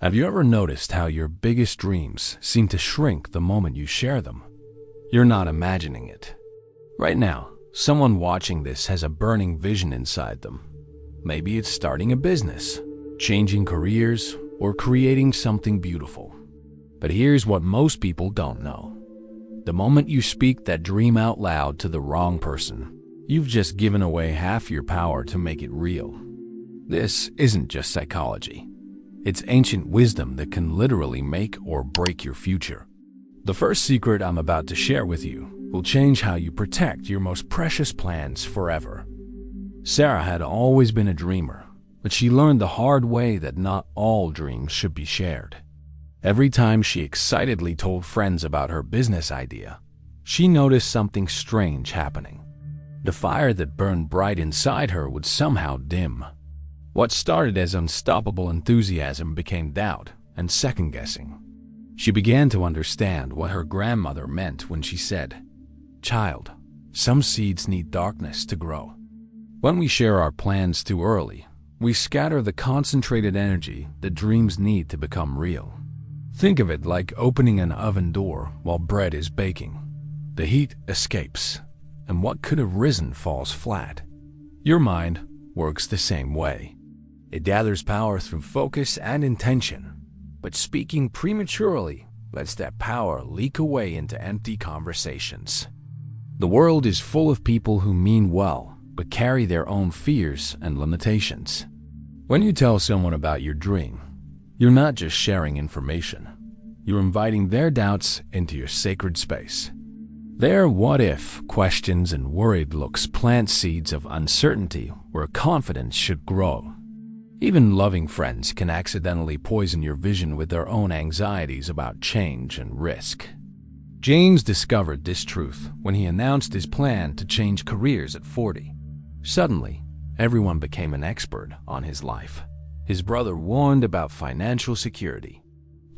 Have you ever noticed how your biggest dreams seem to shrink the moment you share them? You're not imagining it. Right now, someone watching this has a burning vision inside them. Maybe it's starting a business, changing careers, or creating something beautiful. But here's what most people don't know. The moment you speak that dream out loud to the wrong person, you've just given away half your power to make it real. This isn't just psychology. It's ancient wisdom that can literally make or break your future. The first secret I'm about to share with you will change how you protect your most precious plans forever. Sarah had always been a dreamer, but she learned the hard way that not all dreams should be shared. Every time she excitedly told friends about her business idea, she noticed something strange happening. The fire that burned bright inside her would somehow dim. What started as unstoppable enthusiasm became doubt and second-guessing. She began to understand what her grandmother meant when she said, "Child, some seeds need darkness to grow." When we share our plans too early, we scatter the concentrated energy that dreams need to become real. Think of it like opening an oven door while bread is baking. The heat escapes, and what could have risen falls flat. Your mind works the same way. It gathers power through focus and intention, but speaking prematurely lets that power leak away into empty conversations. The world is full of people who mean well, but carry their own fears and limitations. When you tell someone about your dream, you're not just sharing information. You're inviting their doubts into your sacred space. Their what-if questions and worried looks plant seeds of uncertainty where confidence should grow. Even loving friends can accidentally poison your vision with their own anxieties about change and risk. James discovered this truth when he announced his plan to change careers at 40. Suddenly, everyone became an expert on his life. His brother warned about financial security.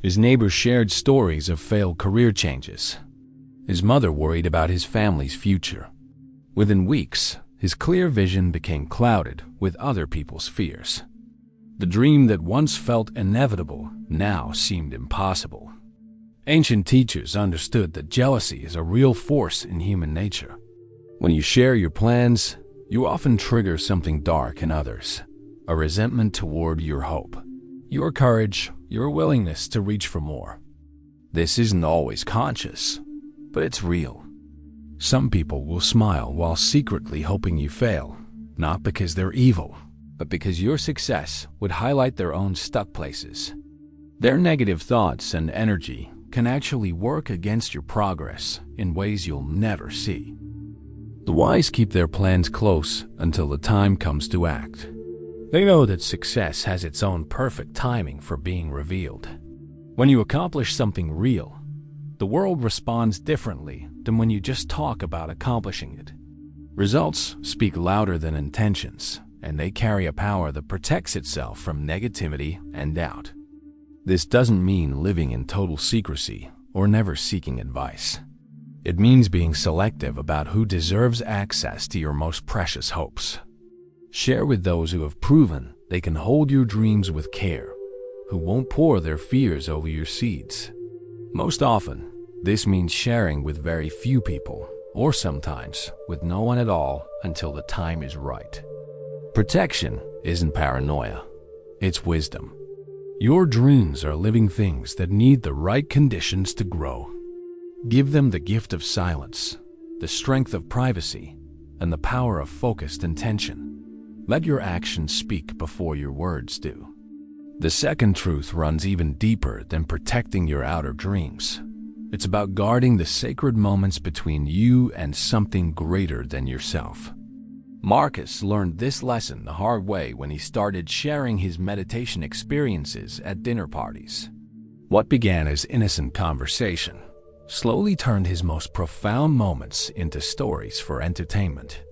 His neighbors shared stories of failed career changes. His mother worried about his family's future. Within weeks, his clear vision became clouded with other people's fears. The dream that once felt inevitable now seemed impossible. Ancient teachers understood that jealousy is a real force in human nature. When you share your plans, you often trigger something dark in others, a resentment toward your hope, your courage, your willingness to reach for more. This isn't always conscious, but it's real. Some people will smile while secretly hoping you fail, not because they're evil, but because your success would highlight their own stuck places. Their negative thoughts and energy can actually work against your progress in ways you'll never see. The wise keep their plans close until the time comes to act. They know that success has its own perfect timing for being revealed. When you accomplish something real, the world responds differently than when you just talk about accomplishing it. Results speak louder than intentions, and they carry a power that protects itself from negativity and doubt. This doesn't mean living in total secrecy or never seeking advice. It means being selective about who deserves access to your most precious hopes. Share with those who have proven they can hold your dreams with care, who won't pour their fears over your seeds. Most often, this means sharing with very few people, or sometimes with no one at all until the time is right. Protection isn't paranoia, it's wisdom. Your dreams are living things that need the right conditions to grow. Give them the gift of silence, the strength of privacy, and the power of focused intention. Let your actions speak before your words do. The second truth runs even deeper than protecting your outer dreams. It's about guarding the sacred moments between you and something greater than yourself. Marcus learned this lesson the hard way when he started sharing his meditation experiences at dinner parties. What began as innocent conversation slowly turned his most profound moments into stories for entertainment.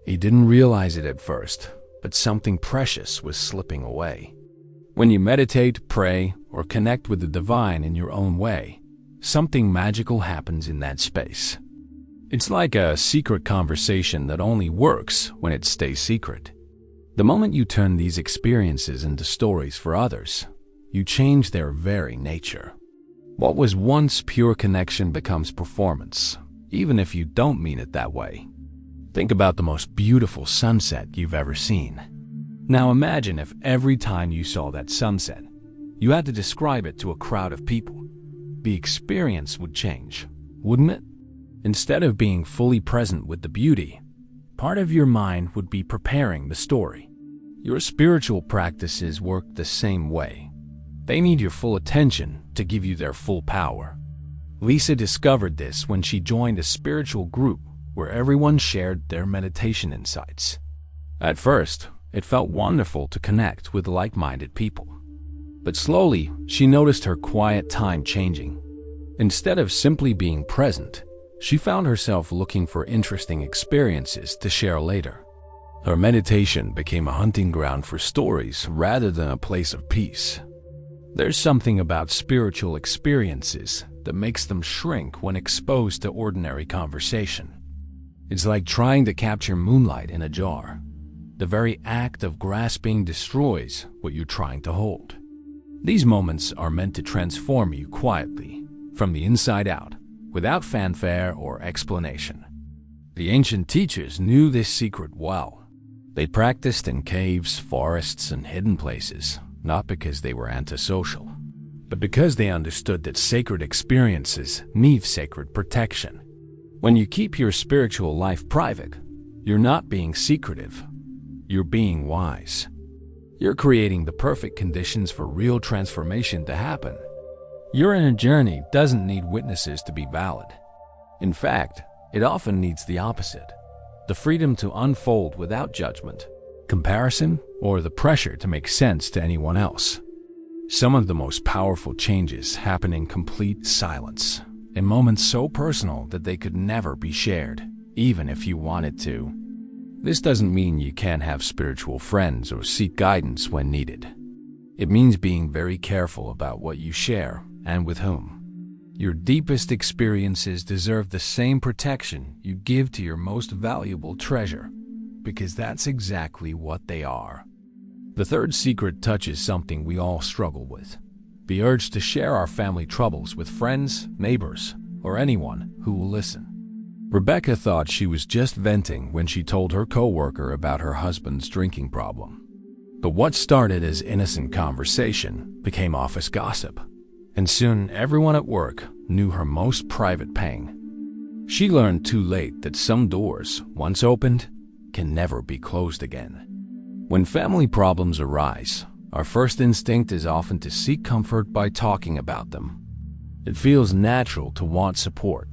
He didn't realize it at first, but something precious was slipping away. When you meditate, pray, or connect with the divine in your own way, something magical happens in that space. It's like a secret conversation that only works when it stays secret. The moment you turn these experiences into stories for others, you change their very nature. What was once pure connection becomes performance, even if you don't mean it that way. Think about the most beautiful sunset you've ever seen. Now imagine if every time you saw that sunset, you had to describe it to a crowd of people. The experience would change, wouldn't it? Instead of being fully present with the beauty, part of your mind would be preparing the story. Your spiritual practices work the same way. They need your full attention to give you their full power. Lisa discovered this when she joined a spiritual group where everyone shared their meditation insights. At first, it felt wonderful to connect with like-minded people. But slowly, she noticed her quiet time changing. Instead of simply being present, she found herself looking for interesting experiences to share later. Her meditation became a hunting ground for stories rather than a place of peace. There's something about spiritual experiences that makes them shrink when exposed to ordinary conversation. It's like trying to capture moonlight in a jar. The very act of grasping destroys what you're trying to hold. These moments are meant to transform you quietly, from the inside out, without fanfare or explanation. The ancient teachers knew this secret well. They practiced in caves, forests, and hidden places, not because they were antisocial, but because they understood that sacred experiences need sacred protection. When you keep your spiritual life private, you're not being secretive, you're being wise. You're creating the perfect conditions for real transformation to happen. Your inner journey doesn't need witnesses to be valid. In fact, it often needs the opposite: the freedom to unfold without judgment, comparison, or the pressure to make sense to anyone else. Some of the most powerful changes happen in complete silence, in moments so personal that they could never be shared, even if you wanted to. This doesn't mean you can't have spiritual friends or seek guidance when needed. It means being very careful about what you share and with whom. Your deepest experiences deserve the same protection you give to your most valuable treasure, because that's exactly what they are. The third secret touches something we all struggle with: the urge to share our family troubles with friends, neighbors, or anyone who will listen. Rebecca thought she was just venting when she told her coworker about her husband's drinking problem. But what started as innocent conversation became office gossip, and soon everyone at work knew her most private pain. She learned too late that some doors, once opened, can never be closed again. When family problems arise, our first instinct is often to seek comfort by talking about them. It feels natural to want support,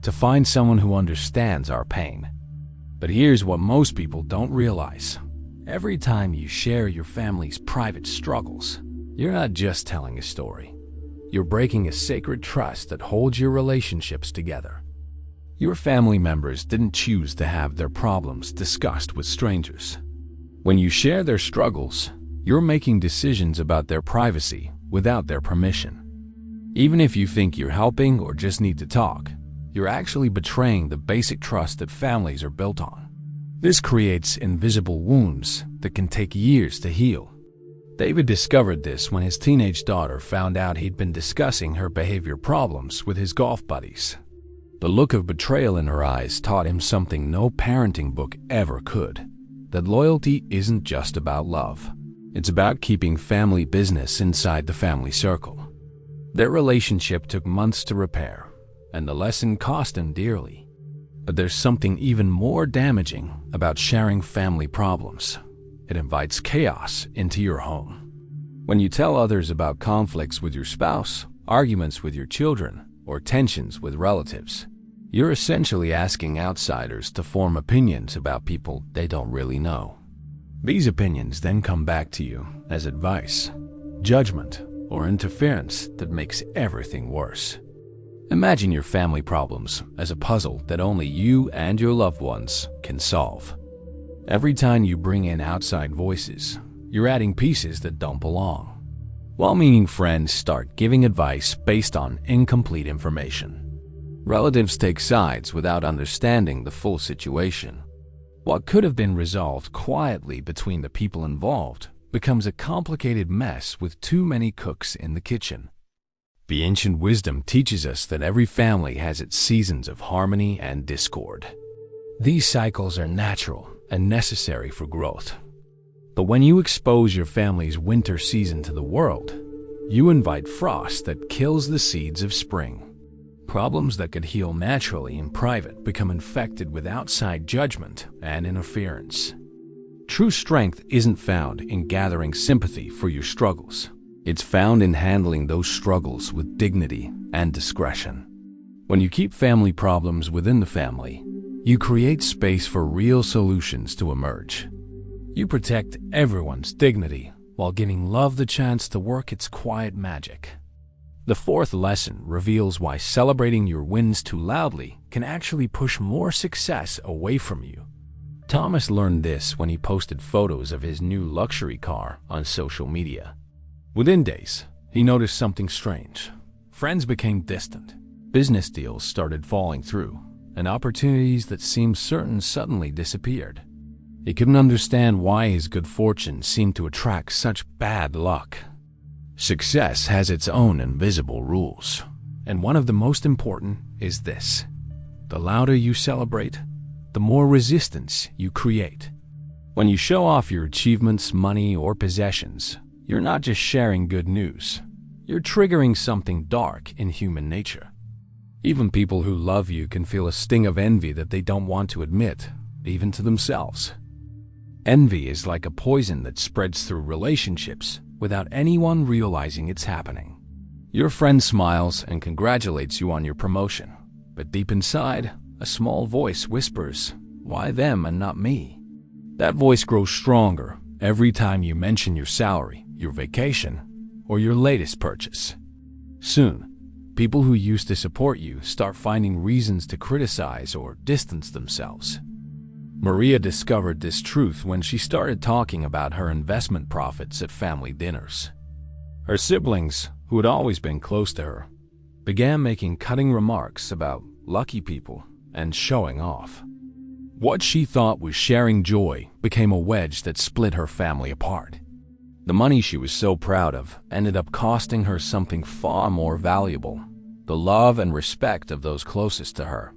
to find someone who understands our pain. But here's what most people don't realize. Every time you share your family's private struggles, you're not just telling a story. You're breaking a sacred trust that holds your relationships together. Your family members didn't choose to have their problems discussed with strangers. When you share their struggles, you're making decisions about their privacy without their permission. Even if you think you're helping or just need to talk, you're actually betraying the basic trust that families are built on. This creates invisible wounds that can take years to heal. David discovered this when his teenage daughter found out he'd been discussing her behavior problems with his golf buddies. The look of betrayal in her eyes taught him something no parenting book ever could: that loyalty isn't just about love. It's about keeping family business inside the family circle. Their relationship took months to repair, and the lesson cost him dearly. But there's something even more damaging about sharing family problems. It invites chaos into your home. When you tell others about conflicts with your spouse, arguments with your children, or tensions with relatives, you're essentially asking outsiders to form opinions about people they don't really know. These opinions then come back to you as advice, judgment, or interference that makes everything worse. Imagine your family problems as a puzzle that only you and your loved ones can solve. Every time you bring in outside voices, you're adding pieces that don't belong. Well-meaning friends start giving advice based on incomplete information. Relatives take sides without understanding the full situation. What could have been resolved quietly between the people involved becomes a complicated mess with too many cooks in the kitchen. The ancient wisdom teaches us that every family has its seasons of harmony and discord. These cycles are natural and necessary for growth. But when you expose your family's winter season to the world, you invite frost that kills the seeds of spring. Problems that could heal naturally in private become infected with outside judgment and interference. True strength isn't found in gathering sympathy for your struggles. It's found in handling those struggles with dignity and discretion. When you keep family problems within the family, you create space for real solutions to emerge. You protect everyone's dignity while giving love the chance to work its quiet magic. The fourth lesson reveals why celebrating your wins too loudly can actually push more success away from you. Thomas learned this when he posted photos of his new luxury car on social media. Within days, he noticed something strange. Friends became distant. Business deals started falling through, and opportunities that seemed certain suddenly disappeared. He couldn't understand why his good fortune seemed to attract such bad luck. Success has its own invisible rules, and one of the most important is this: the louder you celebrate, the more resistance you create. When you show off your achievements, money, or possessions, you're not just sharing good news. You're triggering something dark in human nature. Even people who love you can feel a sting of envy that they don't want to admit, even to themselves. Envy is like a poison that spreads through relationships without anyone realizing it's happening. Your friend smiles and congratulates you on your promotion, but deep inside, a small voice whispers, "Why them and not me?" That voice grows stronger every time you mention your salary, your vacation, or your latest purchase. Soon, people who used to support you start finding reasons to criticize or distance themselves. Maria discovered this truth when she started talking about her investment profits at family dinners. Her siblings, who had always been close to her, began making cutting remarks about lucky people and showing off. What she thought was sharing joy became a wedge that split her family apart. The money she was so proud of ended up costing her something far more valuable: the love and respect of those closest to her.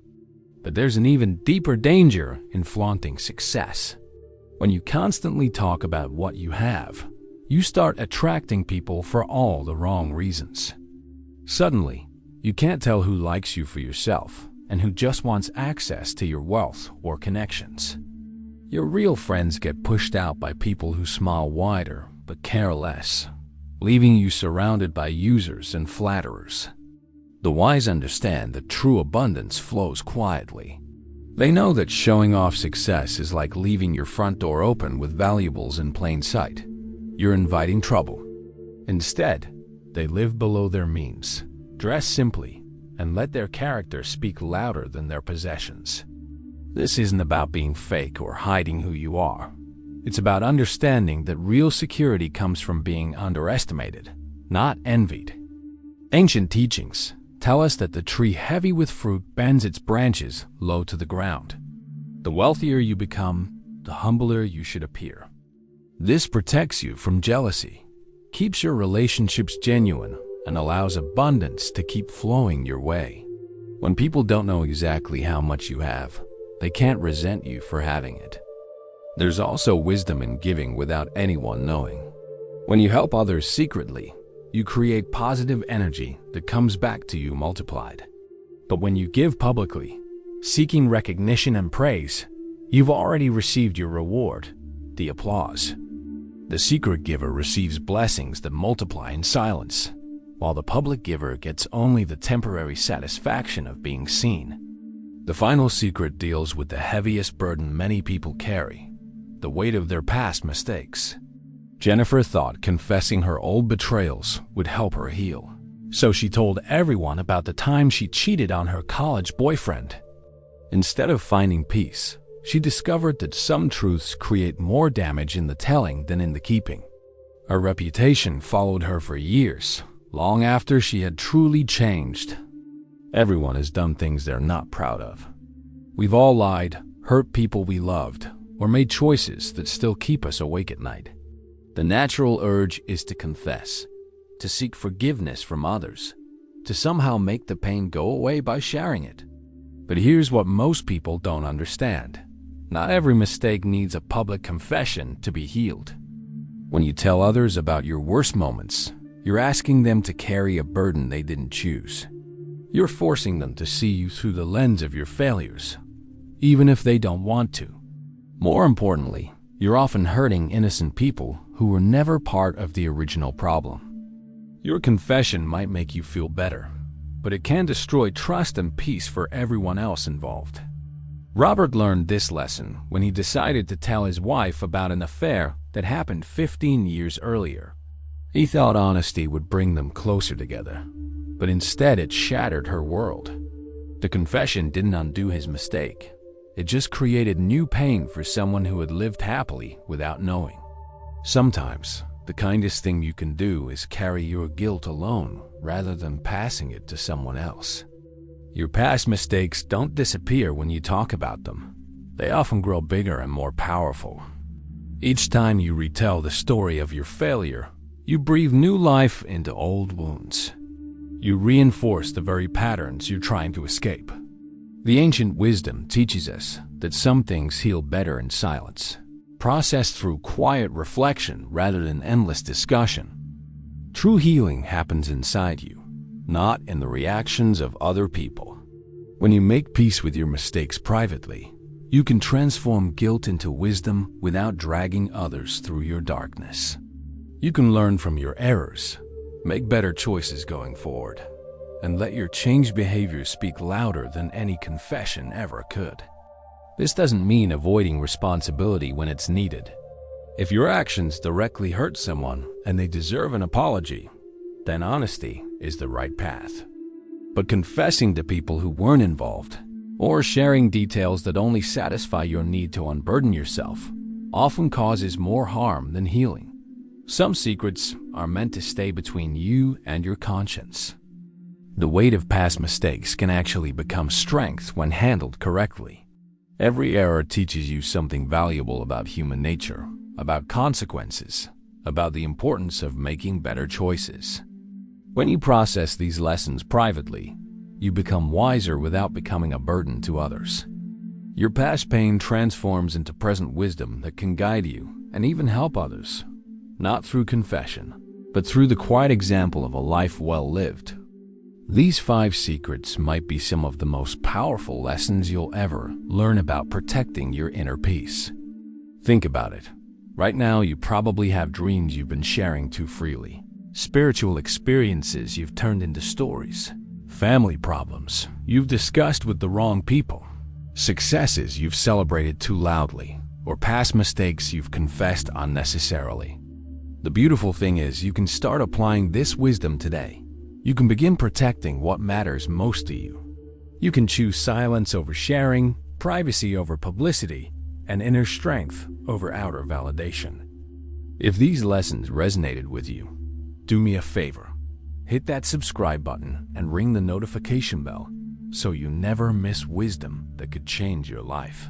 But there's an even deeper danger in flaunting success. When you constantly talk about what you have, you start attracting people for all the wrong reasons. Suddenly, you can't tell who likes you for yourself and who just wants access to your wealth or connections. Your real friends get pushed out by people who smile wider but care less, leaving you surrounded by users and flatterers. The wise understand that true abundance flows quietly. They know that showing off success is like leaving your front door open with valuables in plain sight. You're inviting trouble. Instead, they live below their means, dress simply, and let their character speak louder than their possessions. This isn't about being fake or hiding who you are. It's about understanding that real security comes from being underestimated, not envied. Ancient teachings tell us that the tree heavy with fruit bends its branches low to the ground. The wealthier you become, the humbler you should appear. This protects you from jealousy, keeps your relationships genuine, and allows abundance to keep flowing your way. When people don't know exactly how much you have, they can't resent you for having it. There's also wisdom in giving without anyone knowing. When you help others secretly, you create positive energy that comes back to you multiplied. But when you give publicly, seeking recognition and praise, you've already received your reward, the applause. The secret giver receives blessings that multiply in silence, while the public giver gets only the temporary satisfaction of being seen. The final secret deals with the heaviest burden many people carry: the weight of their past mistakes. Jennifer thought confessing her old betrayals would help her heal, so she told everyone about the time she cheated on her college boyfriend. Instead of finding peace, she discovered that some truths create more damage in the telling than in the keeping. Her reputation followed her for years, long after she had truly changed. Everyone has done things they're not proud of. We've all lied, hurt people we loved, or made choices that still keep us awake at night. The natural urge is to confess, to seek forgiveness from others, to somehow make the pain go away by sharing it. But here's what most people don't understand. Not every mistake needs a public confession to be healed. When you tell others about your worst moments, you're asking them to carry a burden they didn't choose. You're forcing them to see you through the lens of your failures, even if they don't want to. More importantly, you're often hurting innocent people who were never part of the original problem. Your confession might make you feel better, but it can destroy trust and peace for everyone else involved. Robert learned this lesson when he decided to tell his wife about an affair that happened 15 years earlier. He thought honesty would bring them closer together, but instead it shattered her world. The confession didn't undo his mistake. It just created new pain for someone who had lived happily without knowing. Sometimes, the kindest thing you can do is carry your guilt alone rather than passing it to someone else. Your past mistakes don't disappear when you talk about them. They often grow bigger and more powerful. Each time you retell the story of your failure, you breathe new life into old wounds. You reinforce the very patterns you're trying to escape. The ancient wisdom teaches us that some things heal better in silence, processed through quiet reflection rather than endless discussion. True healing happens inside you, not in the reactions of other people. When you make peace with your mistakes privately, you can transform guilt into wisdom without dragging others through your darkness. You can learn from your errors, make better choices going forward, and let your changed behavior speak louder than any confession ever could. This doesn't mean avoiding responsibility when it's needed. If your actions directly hurt someone and they deserve an apology, then honesty is the right path. But confessing to people who weren't involved, or sharing details that only satisfy your need to unburden yourself, often causes more harm than healing. Some secrets are meant to stay between you and your conscience. The weight of past mistakes can actually become strength when handled correctly. Every error teaches you something valuable about human nature, about consequences, about the importance of making better choices. When you process these lessons privately, you become wiser without becoming a burden to others. Your past pain transforms into present wisdom that can guide you and even help others, not through confession, but through the quiet example of a life well lived. These 5 secrets might be some of the most powerful lessons you'll ever learn about protecting your inner peace. Think about it. Right now, you probably have dreams you've been sharing too freely, spiritual experiences you've turned into stories, family problems you've discussed with the wrong people, successes you've celebrated too loudly, or past mistakes you've confessed unnecessarily. The beautiful thing is you can start applying this wisdom today. You can begin protecting what matters most to you. You can choose silence over sharing, privacy over publicity, and inner strength over outer validation. If these lessons resonated with you, do me a favor. Hit that subscribe button and ring the notification bell so you never miss wisdom that could change your life.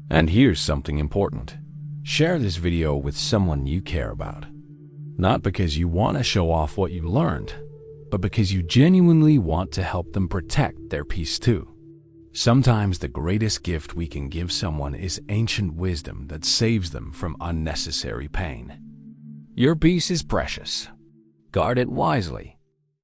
And here's something important. Share this video with someone you care about. Not because you want to show off what you learned, but because you genuinely want to help them protect their peace too. Sometimes the greatest gift we can give someone is ancient wisdom that saves them from unnecessary pain. Your peace is precious. Guard it wisely.